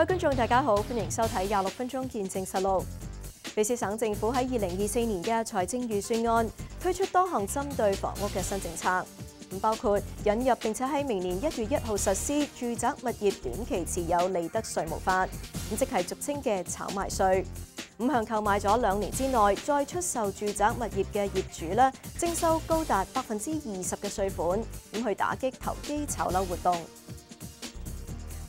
各位觀眾大家好，歡迎收睇26分鐘見證實錄。卑詩省政府喺2024年嘅財政預算案推出多項針對房屋嘅新政策，包括引入並且喺明年1月1號實施住宅物業短期持有利得稅務法，即係俗稱嘅炒賣稅。向購買咗2年之內再出售住宅物業嘅業主咧，徵收高達20%嘅稅款，去打擊投機炒樓活動。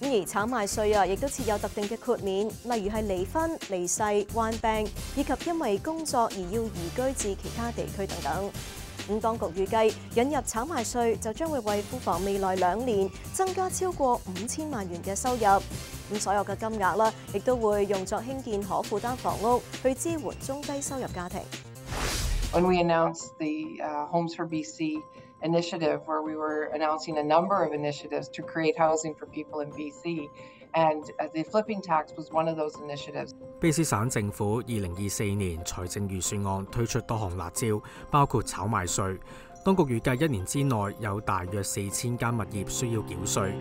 而炒賣稅亦都設有特定嘅豁免，例如係離婚、離世、患病，以及因為工作而要移居至其他地區等等。當局預計引入炒賣稅就將會為庫房未來2年增加超過5000萬元嘅收入。所有嘅金額啦，亦都會用作興建可負擔房屋，去支援中低收入家庭。When we announced the Homes for BC initiative, where we were announcing a number of initiatives to create housing for people in BC, and the flipping tax was one of those initiatives. 卑詩省政府2024年財政預算案推出多項辣招，包括炒賣稅。當局預計1年之內有大約4000間物業需要繳稅，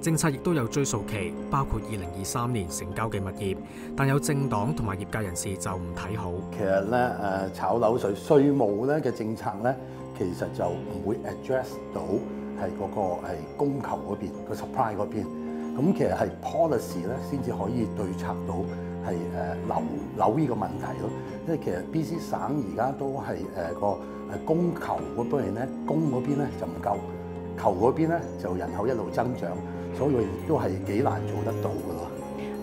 政策亦都有追溯期，包括2023年成交嘅物業。但有政黨同埋業界人士就唔睇好。其實咧炒樓稅務咧嘅政策咧，其實就唔會 address 到係嗰個係供求嗰邊個 supply 嗰邊。咁其實係 policy 咧先至可以對策到係樓呢個問題咯。因為其實 BC 省而家都係個供求嗰邊咧，供嗰邊咧就唔夠，求嗰邊咧就人口一路增長，所以亦都係幾難做得到㗎咯。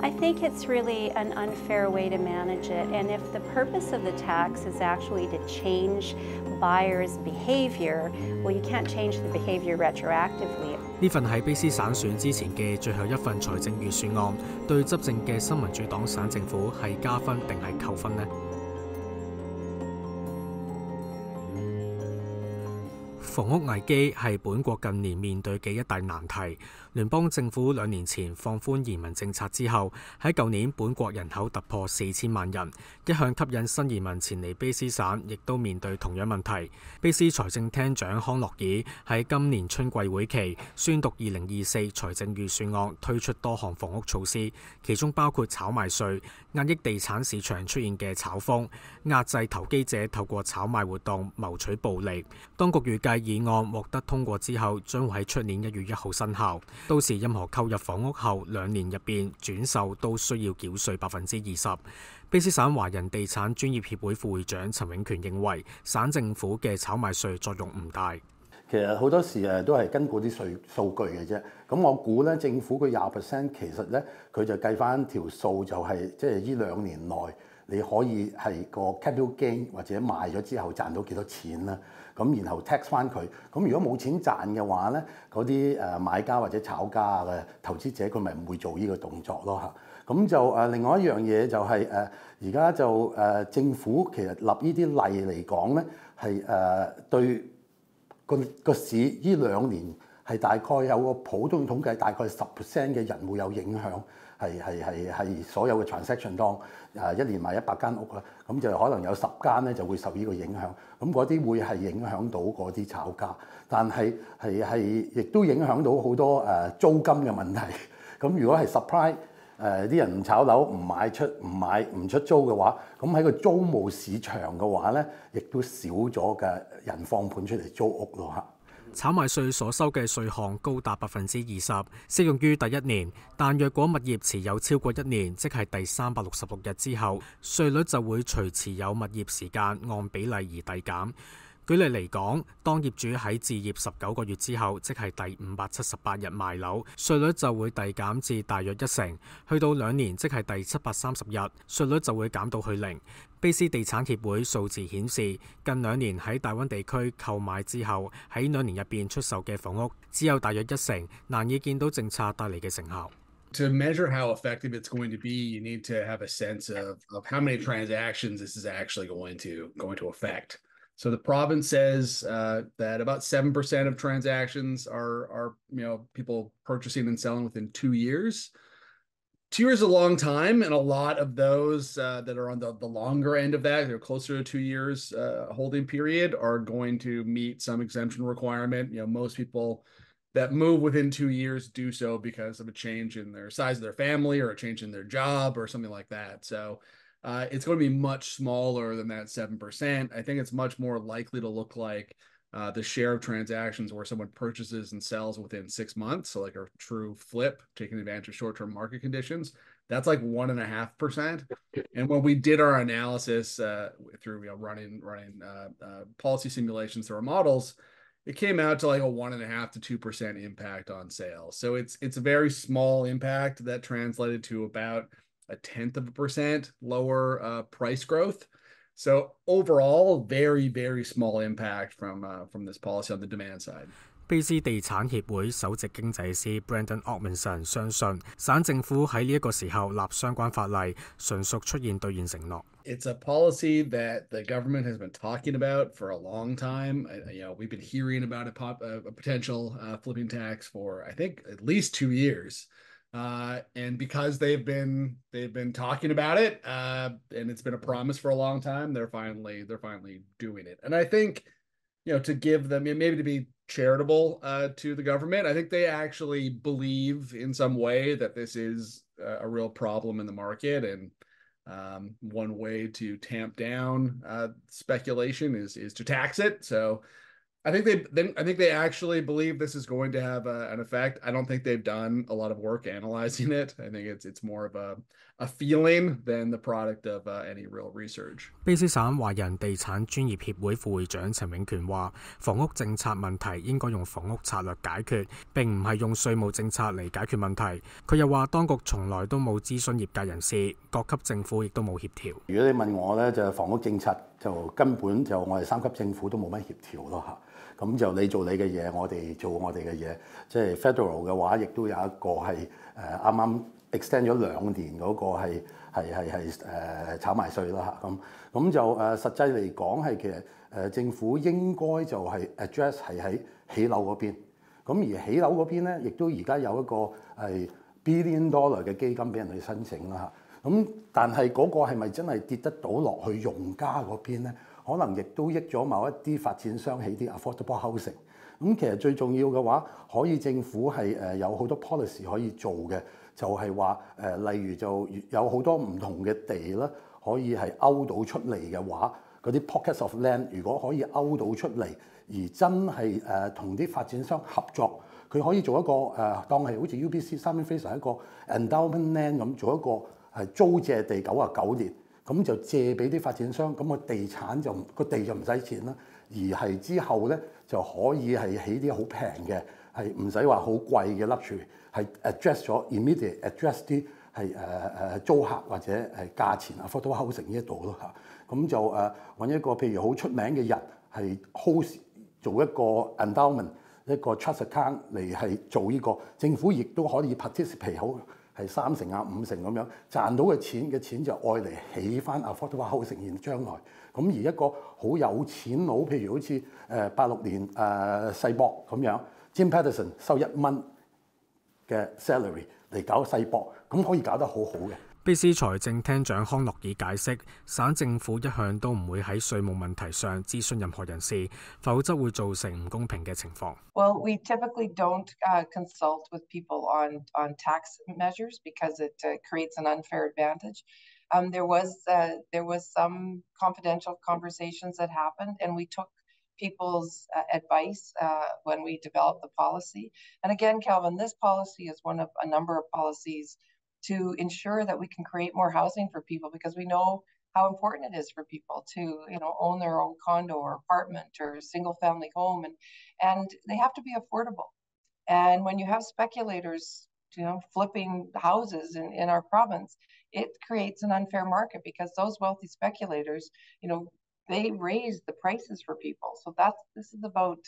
I think it's really an unfair way to manage it, and if the purpose of the tax is actually to change buyers' behavior, well, you can't change the behavior retroactively. 呢份喺卑詩省選之前嘅最後一份財政預算案，對執政嘅新民主黨省政府係加分定係扣分呢？房屋危機係本國近年面對嘅一大難題。聯邦政府2年前放寬移民政策之後，喺舊年本國人口突破4000萬人，一向吸引新移民前嚟卑詩省，亦都面對同樣問題。卑詩財政廳長康諾爾喺今年春季會期宣讀2024財政預算案，推出多項房屋措施，其中包括炒賣稅，壓抑地產市場出現嘅炒風，壓制投機者透過炒賣活動謀取暴利。當局預計議案獲得通過之後，將會喺出年1月1號生效。到時任何購入房屋後2年入邊轉售都需要繳稅20%。卑詩省華人地產專業協會副會長陳永權認為，省政府嘅炒賣稅作用唔大。其實好多時都係根據啲數據嘅啫。咁我估咧，政府佢20%其實咧佢就計翻條數，就係即係呢2年內你可以係個 capital gain 或者賣咗之後賺到幾多錢啦。咁然後 tax 翻佢，咁如果冇錢賺嘅話咧，嗰啲買家或者炒家嘅投資者佢咪唔會做呢個動作咯嚇。咁就另外一樣嘢就係而家就政府其實立呢啲例嚟講咧，係對個市呢2年係大概有個普通統計，大概10% 嘅人會有影響。係所有嘅 transaction 當1年賣100間屋啦，咁就可能有10間咧就會受呢個影響，咁嗰啲會係影響到嗰啲炒家，但係亦都影響到好多租金嘅問題。咁如果係 supply 啲人唔炒樓唔出租嘅話，咁喺個租務市場嘅話咧，亦都少咗嘅人放盤出嚟租屋咯嚇。炒賣稅所收嘅稅項高達20%，適用於第1年，但若果物業持有超過1年，即係第366日之後，稅率就會隨持有物業時間按比例而遞減。舉例嚟講，當業主喺置業19個月之後，即係第578日賣樓，稅率就會遞減至大約1成；去到2年，即係第730日，稅率就會減到去0。卑詩地產協會數字顯示，近2年喺大灣地區購買之後，喺2年入邊出售嘅房屋只有大約1成，難以見到政策帶嚟嘅成效。To measure how effective it's going to be, you need to have a sense of how many transactions this is actually going to affect. So the province says that about 7% of transactions are people purchasing and selling within 2 years. 2 years is a long time, and a lot of those that are on the longer end of that, they're closer to 2 years holding period, are going to meet some exemption requirement. Most people that move within 2 years do so because of a change in their size of their family or a change in their job or something like that. So it's going to be much smaller than that 7%. I think it's much more likely to look like the share of transactions where someone purchases and sells within 6 months. So like a true flip, taking advantage of short-term market conditions. That's like 1.5%. And when we did our analysis through running policy simulations through our models, it came out to like a 1.5 to 2% impact on sales. So it's a very small impact that translated to about 0.1% lower price growth. So overall, very, very small impact from this policy on the demand side. 卑斯地產協會首席經濟師 Brendan Ogmanson 相信，省政府喺呢一個時候立相關法例，純屬出現兌現承諾。It's a policy that the government has been talking about for a long time. We've been hearing about a potential flipping tax for, I think, at least 2 years. And because they've been talking about it, and it's been a promise for a long time, they're finally doing it. And I think, to give them, maybe to be charitable to the government, I think they actually believe in some way that this is a real problem in the market, and one way to tamp down speculation is to tax it. So I think they actually believe this is going to have an effect. I don't think they've done a lot of work analyzing it. I think it's more of a feeling than the product of any real research. 卑斯省華人地產專業協會副會長陳永權話：房屋政策問題應該用房屋策略解決，並唔係用稅務政策嚟解決問題。佢又話：當局從來都冇諮詢業界人士，各級政府亦都冇協調。如果你問我咧，就房屋政策就根本就我哋3級政府都冇乜協調咯嚇。咁就你做你嘅嘢，我哋做我哋嘅嘢。即係 federal 嘅話，亦都有一個係啱啱 extend 咗2年嗰個係炒賣稅啦嚇。咁就實際嚟講係其實政府應該就係 address 係喺起樓嗰邊。咁而起樓嗰邊咧，亦都而家有一個係 $1 billion 嘅基金俾人去申請啦嚇。咁但係嗰個係咪真係跌得到落去用家嗰邊咧？可能亦都益咗某一啲發展商起啲 affordable housing。咁其實最重要嘅話，可以政府係有好多 policy 可以做嘅，就係話例如就有好多唔同嘅地啦，可以係勾到出嚟嘅話，嗰啲 pockets of land 如果可以勾到出嚟，而真係同啲發展商合作，佢可以做一個當係好似 UBC 三邊 Fraser 一個 endowment land 咁，做一個係租借地99年。咁就借俾啲發展商，咁個地就唔使錢啦，而係之後咧就可以係起啲好平嘅，係唔使話好貴嘅 luxury， 係 address 咗 immediate address 啲係租客或者係價錢affordable housing 呢一度咯嚇。咁就揾一個譬如好出名嘅人係 host 做一個 endowment 一個 trust account 嚟係做呢個，政府亦都可以 participate 好。係3成5成咁樣賺到嘅錢就愛嚟起翻 affordable housing 將來。咁而一個好有錢佬，譬如好似86年世博咁樣 ，Jim Paterson 收1蚊嘅 salary 嚟搞世博，咁可以搞得好好嘅。卑斯財政廳長康諾爾解釋，省政府一向都唔會喺稅務問題上諮詢任何人士，否則會造成唔公平嘅情況。Well, we typically don't consult with people on tax measures because it creates an unfair advantage. There was some confidential conversations that happened, and we took people's advice when we developed the policy. And again, Calvin, this policy is one of a number of policies to ensure that we can create more housing for people, because we know how important it is for people to, own their own condo or apartment or single family home, and they have to be affordable. And when you have speculators, flipping houses in our province, it creates an unfair market because those wealthy speculators, they raise the prices for people. So this is about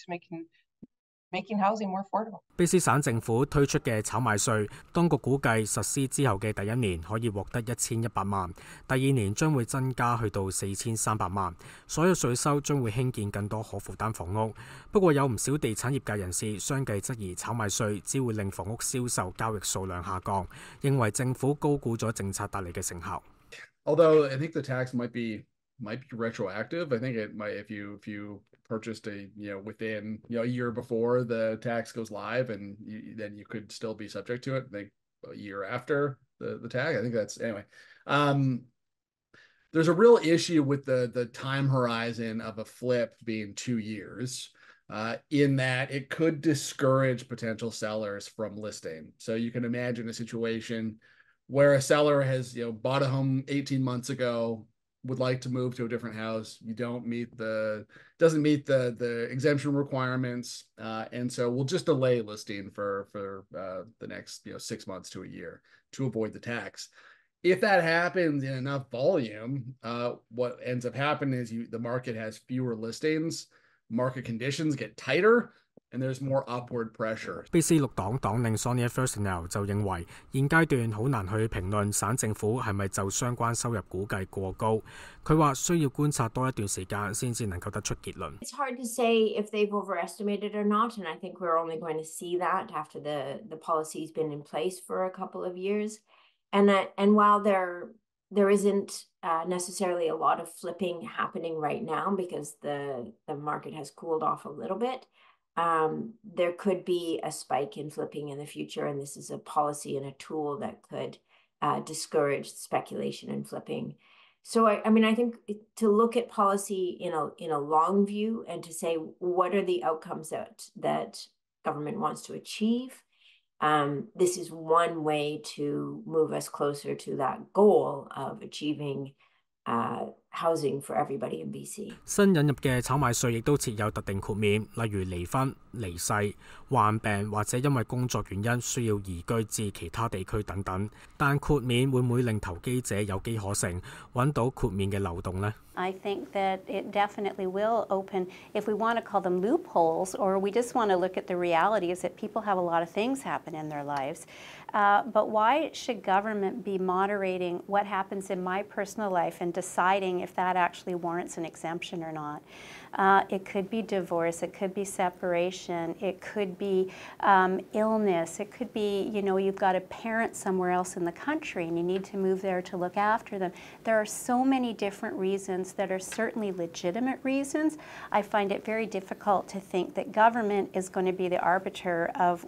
making housing more affordable. 卑斯省政府推出嘅炒賣稅，當局估計實施之後嘅第1年可以獲得1100萬，第2年將會增加去到4300萬。所有稅收將會興建更多可負擔房屋。不過有唔少地產業界人士相繼質疑炒賣稅只會令房屋銷售交易數量下降，認為政府高估咗政策帶嚟嘅成效。Although I think the tax might be might be retroactive. I think it might if you purchased within a year before the tax goes live, and then you could still be subject to it. I think a year after the tax. I think that's anyway. There's a real issue with the time horizon of a flip being 2 years. In that it could discourage potential sellers from listing. So you can imagine a situation where a seller has bought a home 18 months ago, would like to move to a different house. You doesn't meet the exemption requirements, and so we'll just delay listing for the next 6 months to a year to avoid the tax. If that happens in enough volume, what ends up happening is the market has fewer listings. Market conditions get tighter, and there's more upward pressure. BC 綠黨黨領 Fairchild 就認為現階段好難去評論省政府係咪就相關收入估計過高。佢話需要觀察多一段時間先至能夠得出結論。It's hard to say if they've overestimated or not, and I think we're only going to see that after the policy's been in place for a couple of years. And while there isn't necessarily a lot of flipping happening right now because the market has cooled off a little bit. There could be a spike in flipping in the future, and this is a policy and a tool that could discourage speculation and flipping. So I think to look at policy in a long view and to say what are the outcomes that government wants to achieve. This is one way to move us closer to that goal of achieving housing for everybody in BC. 新引入嘅炒賣稅亦都設有特定豁免，例如離婚、離世、患病或者因為工作原因需要移居至其他地區等等。但豁免會唔會令投機者有機可乘，揾到豁免嘅漏洞呢？ I think that it definitely will open, if we want to call them loopholes, or we just want to look at the realities that people have a lot of things happen in their lives. But why should government be moderating what happens in my personal life and deciding if that actually warrants an exemption or not? It could be divorce, it could be separation, it could be illness, it could be, you've got a parent somewhere else in the country and you need to move there to look after them. There are so many different reasons that are certainly legitimate reasons. I find it very difficult to think that government is going to be the arbiter of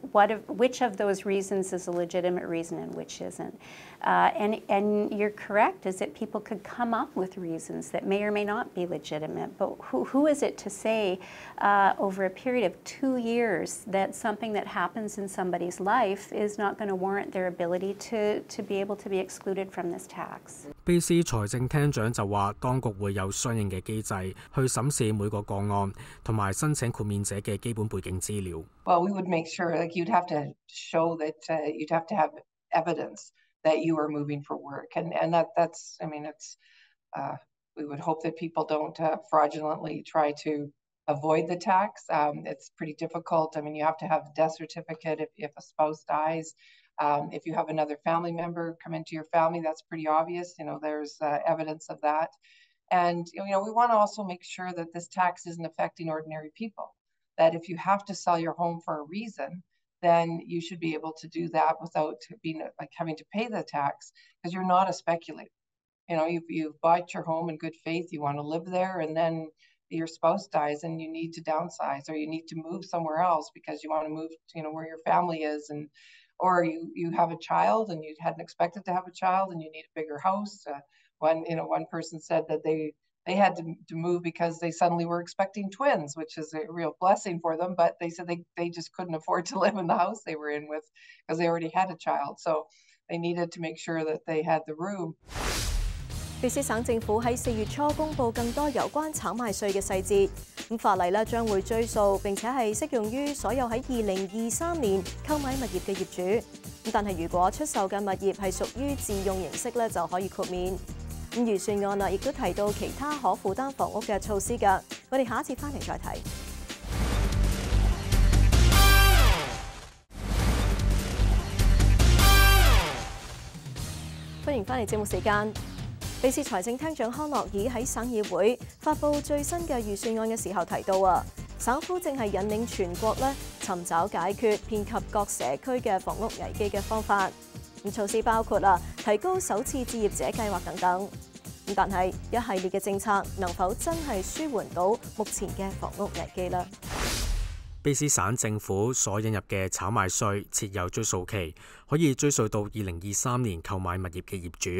which of those reasons is a legitimate reason and which isn't. And you're correct, is that people could come up with reasons that may or may not be legitimate, but who is it to say over a period of 2 years that something that happens in somebody's life is not going to warrant their ability to be able to be excluded from this tax? BC 財政廳長就話，當局會有相應嘅機制去審視每個個案，同埋申請豁免者嘅基本背景資料。Well, we would make sure, you'd have to show that you'd have to have evidence that you are moving for work, and that's it's we would hope that people don't fraudulently try to avoid the tax. It's pretty difficult. You have to have a death certificate if a spouse dies. If you have another family member come into your family, that's pretty obvious. There's evidence of that. And, we want to also make sure that this tax isn't affecting ordinary people, that if you have to sell your home for a reason, then you should be able to do that without being having to pay the tax, because you're not a speculator. You've bought your home in good faith, you want to live there, and then your spouse dies and you need to downsize, or you need to move somewhere else because you want to move where your family is, or you have a child and you hadn't expected to have a child and you need a bigger house. One person said that they had to move because they suddenly were expecting twins, which is a real blessing for them, but they said they just couldn't afford to live in the house they were in with because they already had a child, so they needed to make sure that they had the room. BC 省政府喺4月初公布更多有關炒賣稅嘅細節，法例將會追溯並且係適用於所有喺2023年購買物業嘅業主。但係如果出售嘅物業係屬於自用形式就可以豁免。預算案亦都提到其他可負擔房屋嘅措施㗎。我哋下一次翻嚟再睇。歡迎翻嚟節目時間。BC 財政廳長康樂爾喺省議會發布最新嘅預算案嘅時候提到省府正係引領全國尋找解決遍及各社區嘅房屋危機嘅方法。措施包括提高首次置業者計劃等等。但係一系列嘅政策能否真係舒緩到目前嘅房屋危機呢？卑詩省政府所引入嘅炒賣稅設有追溯期，可以追溯到2023年購買物業嘅業主。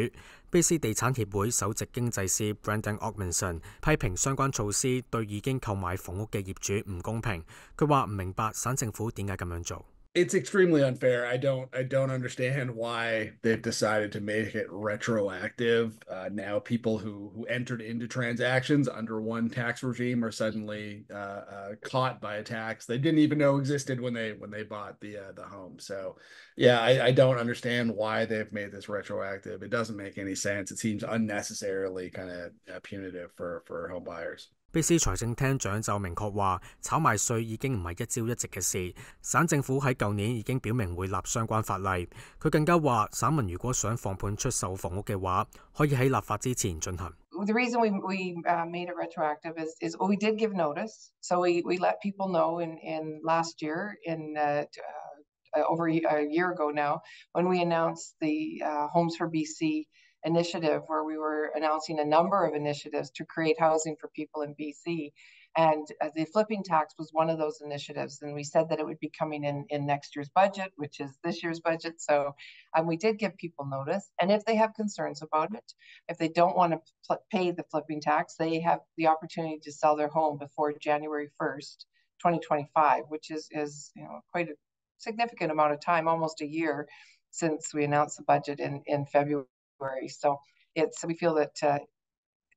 卑詩地產協會首席經濟師 Brendan Ogmanson 批評相關措施對已經購買房屋嘅業主唔公平。佢話唔明白省政府點解咁樣做。It's extremely unfair. I don't understand why they've decided to make it retroactive. Now people who entered into transactions under one tax regime are suddenly caught by a tax they didn't even know existed when they bought the home. So yeah, I don't understand why they've made this retroactive. It doesn't make any sense. It seems unnecessarily kind of punitive for home buyers. 卑詩財政廳長就明確話，炒賣稅已經唔係一朝一夕嘅事，省政府喺舊年已經表明會立相關法例。佢更加話，省民如果想放盤出售房屋嘅話，可以喺立法之前進行。The reason we made it retroactive is we did give notice, so we let people know in last year over a year ago now when we announced the Homes for BC initiative, where we were announcing a number of initiatives to create housing for people in BC. And the flipping tax was one of those initiatives. And we said that it would be coming in next year's budget, which is this year's budget. So we did give people notice. And if they have concerns about it, if they don't want to pay the flipping tax, they have the opportunity to sell their home before January 1st, 2025, which is quite a significant amount of time, almost a year since we announced the budget in February. So we feel that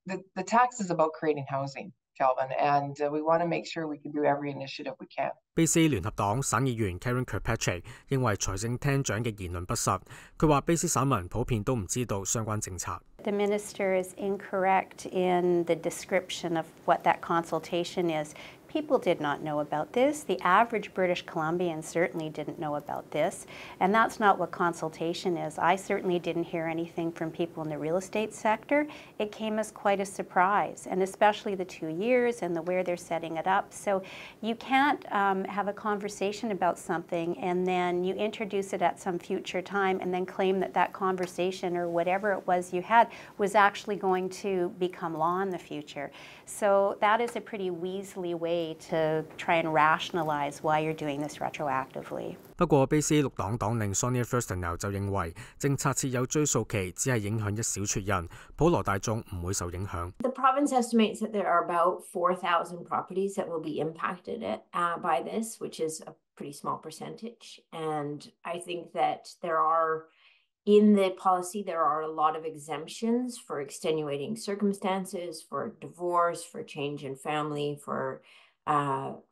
the tax is about creating housing, Calvin, and we want to make sure we can do every initiative we can. 卑詩聯合黨省議員 Karen Kirkpatrick 認為財政廳長嘅言論不實。佢話卑詩省民普遍都唔知道相關政策。The minister is incorrect in the description of what that consultation is. People did not know about this. The average British Columbian certainly didn't know about this. And that's not what consultation is. I certainly didn't hear anything from people in the real estate sector. It came as quite a surprise, and especially the 2 years and the where they're setting it up. So you can't have a conversation about something and then you introduce it at some future time and then claim that that conversation or whatever it was you had was actually going to become law in the future. So that is a pretty weaselly way to try and rationalize why you're doing this retroactively. 不過，卑詩綠黨黨領 Sonia Furstenau 就認為政策設有追溯期，只係影響一小撮人，普羅大眾唔會受影響。The province estimates that there are about 4,000 properties that will be impacted by this, which is a pretty small percentage. And I think that in the policy, there are a lot of exemptions for extenuating circumstances, for divorce, for change in family, for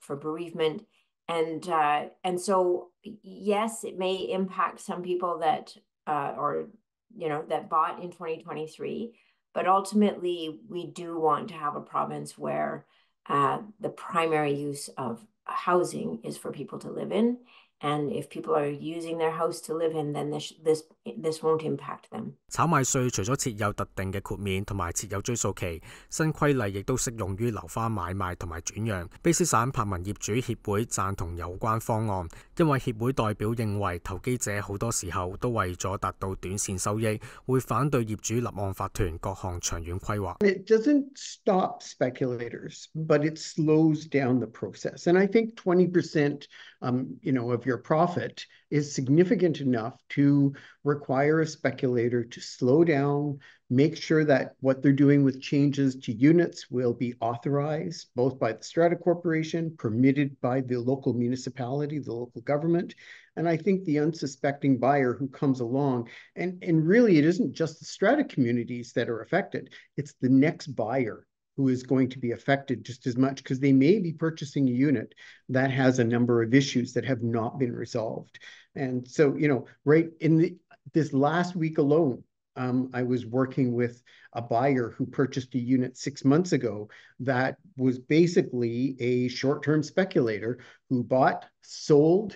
bereavement. And so, yes, it may impact some people that that bought in 2023, but ultimately we do want to have a province where the primary use of housing is for people to live in. And if people are using their house to live in, then this won't impact them. 炒賣稅除咗設有特定嘅豁免同埋設有追溯期，新規例亦都適用於樓花買賣同埋轉讓。卑詩省柏文業主協會贊同有關方案，因為協會代表認為投機者好多時候都為咗達到短線收益，會反對業主立案法團各項長遠規劃。It doesn't stop speculators, but it slows down the process. And I think 20%, of your profit is significant enough to require a speculator to slow down, make sure that what they're doing with changes to units will be authorized both by the strata corporation, permitted by the local municipality, the local government. And I think the unsuspecting buyer who comes along, and really it isn't just the strata communities that are affected, it's the next buyer who is going to be affected just as much, because they may be purchasing a unit that has a number of issues that have not been resolved. And so, right in this last week alone, I was working with a buyer who purchased a unit 6 months ago that was basically a short-term speculator who bought, sold.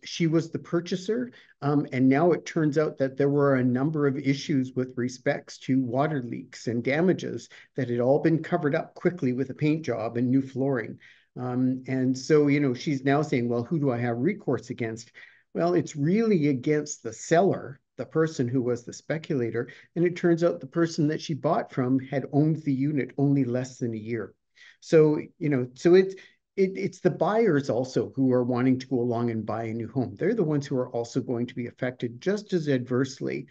She was the purchaser, and now it turns out that there were a number of issues with respects to water leaks and damages that had all been covered up quickly with a paint job and new flooring. And so, she's now saying, well, who do I have recourse against? Well, it's really against the seller the person who was the speculator, and it turns out the person that she bought from had owned the unit only less than a year. So, it's the buyers also who are wanting to go along and buy a new home. They're the ones who are also going to be affected just as adversely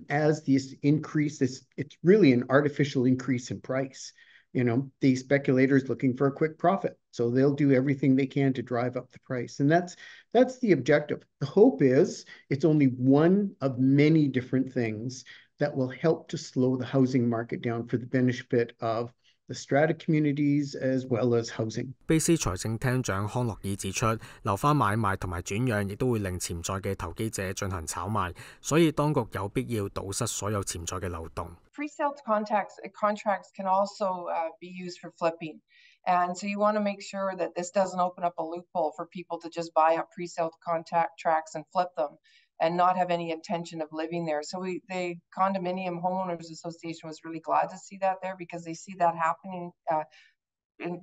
as this increase. It's really an artificial increase in price. The speculators looking for a quick profit. So they'll do everything they can to drive up the price. And that's the objective. The hope is it's only one of many different things that will help to slow the housing market down for the benefit of the strata communities as well as housing. 卑斯財政廳長康樂爾指出，樓花買賣同埋轉讓亦都會令潛在嘅投機者進行炒賣，所以當局有必要堵塞所有潛在嘅漏洞。Pre-sale contracts can also be used for flipping. And so you want to make sure that this doesn't open up a loophole for people to just buy up pre-sale contracts and flip them and not have any intention of living there. So the Condominium Homeowners Association was really glad to see that there because they see that happening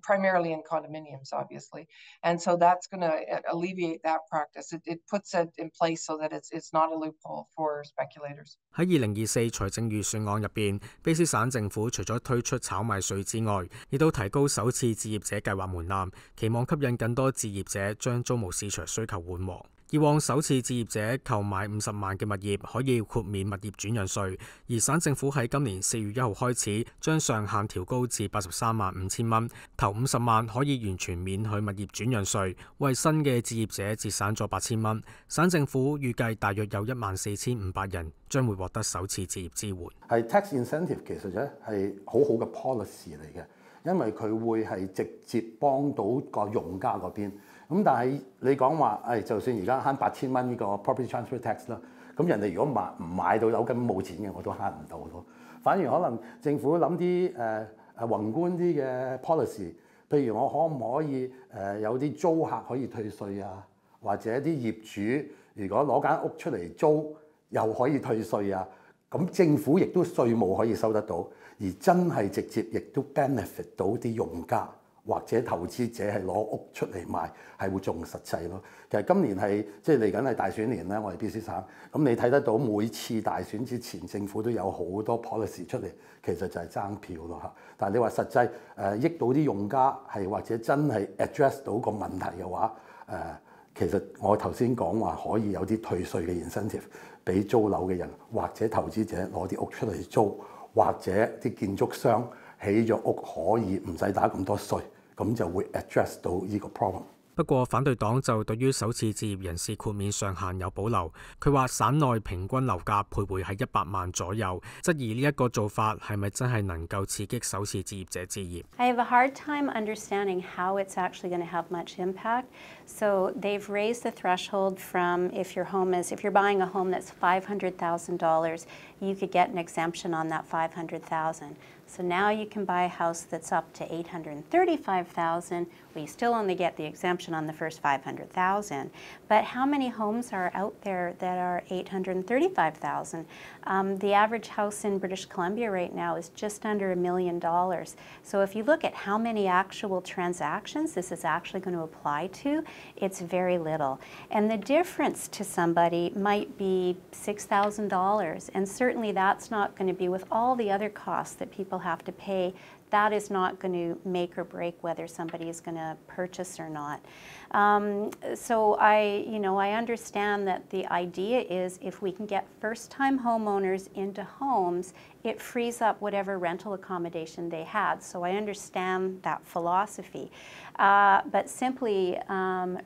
primarily in condominiums, obviously. And so that's going to alleviate that practice. It puts it in place so that it's not a loophole for speculators. 喺2024財政預算案入邊，卑斯省政府除咗推出炒賣稅之外，亦都提高首次置業者計劃門檻，期望吸引更多置業者將租務市場需求緩和。以往首次置業者購買50萬嘅物業可以豁免物業轉讓稅，而省政府喺今年4月1號開始將上限調高至83萬5千蚊，頭50萬可以完全免去物業轉讓稅，為新嘅置業者節省咗8000蚊。省政府預計大約有14500人將會獲得首次置業支援。係 tax incentive 其實咧係好好嘅 policy 嚟嘅，因為佢會係直接幫到個用家嗰邊。咁但係你講話，就算而家慳8000蚊呢個 property transfer tax 啦，咁人哋如果唔買到樓根本冇錢嘅，我都慳唔到咯。反而可能政府諗啲宏觀啲嘅 policy， 譬如我可唔可以有啲租客可以退稅啊，或者啲業主如果攞間屋出嚟租又可以退稅啊，咁政府亦都稅務可以收得到，而真係直接亦都 benefit 到啲用家。或者投資者係攞屋出嚟賣，係會仲實際咯。其實今年係即係嚟緊係大選年咧，我哋 BC 省咁你睇得到每次大選之前，政府都有好多 policy 出嚟，其實就係爭票咯嚇。但係你話實際益到啲用家係或者真係 address 到個問題嘅話，其實我頭先講話可以有啲退稅嘅 incentive 俾租樓嘅人，或者投資者攞啲屋出嚟租，或者啲建築商起咗屋可以唔使打咁多稅。咁就會 address 到呢個 problem。不過反對黨就對於首次置業人士豁免上限有保留。佢話省內平均樓價徘徊喺100萬左右，質疑呢一個做法係咪真係能夠刺激首次置業者置業。I have a hard time understanding how it's actually going to have much impact. So they've raised the threshold from if you're buying a home that's $500,000, you could get an exemption on that $500,000. So now you can buy a house that's up to $835,000. Well, you still only get the exemption on the first $500,000. But how many homes are out there that are $835,000? The average house in British Columbia right now is just under $1 million. So if you look at how many actual transactions this is actually going to apply to, it's very little. And the difference to somebody might be $6,000. And certainly that's not going to be with all the other costs that people have to pay. That is not going to make or break whether somebody is going to purchase or not. So I understand that the idea is if we can get first-time homeowners into homes, it frees up whatever rental accommodation they had. So I understand that philosophy. But simply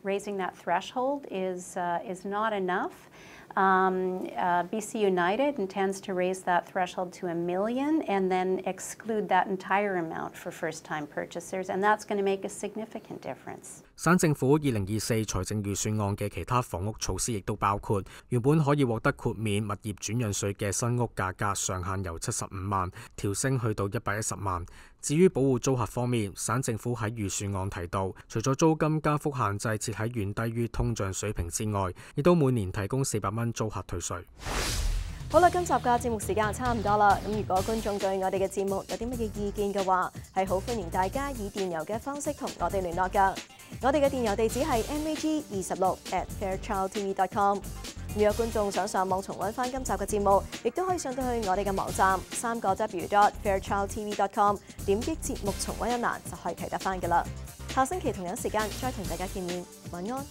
raising that threshold is not enough. BC United intends to raise that threshold to $1 million and then exclude that entire amount for first-time purchasers, and that's going to make a significant difference. 省政府2024財政預算案嘅其他房屋措施亦都包括原本可以獲得豁免物業轉讓稅嘅新屋價格上限由75萬調升去到110萬。至於保護租客方面，省政府喺預算案提到，除咗租金加幅限制設喺遠低於通脹水平之外，亦都每年提供400蚊租客退稅。好啦，今集嘅節目時間差唔多啦。咁如果觀眾對我哋嘅節目有啲乜嘢意見嘅話，係好歡迎大家以電郵嘅方式同我哋聯絡㗎。我哋嘅電郵地址係mag26@fairchildtv.com。如果觀眾想上網重溫翻今集嘅節目，亦都可以上到去我哋嘅網站3w.fairchildtv.com， 點擊節目重溫一欄就可以睇得翻㗎啦。下星期同樣時間再同大家見面，晚安。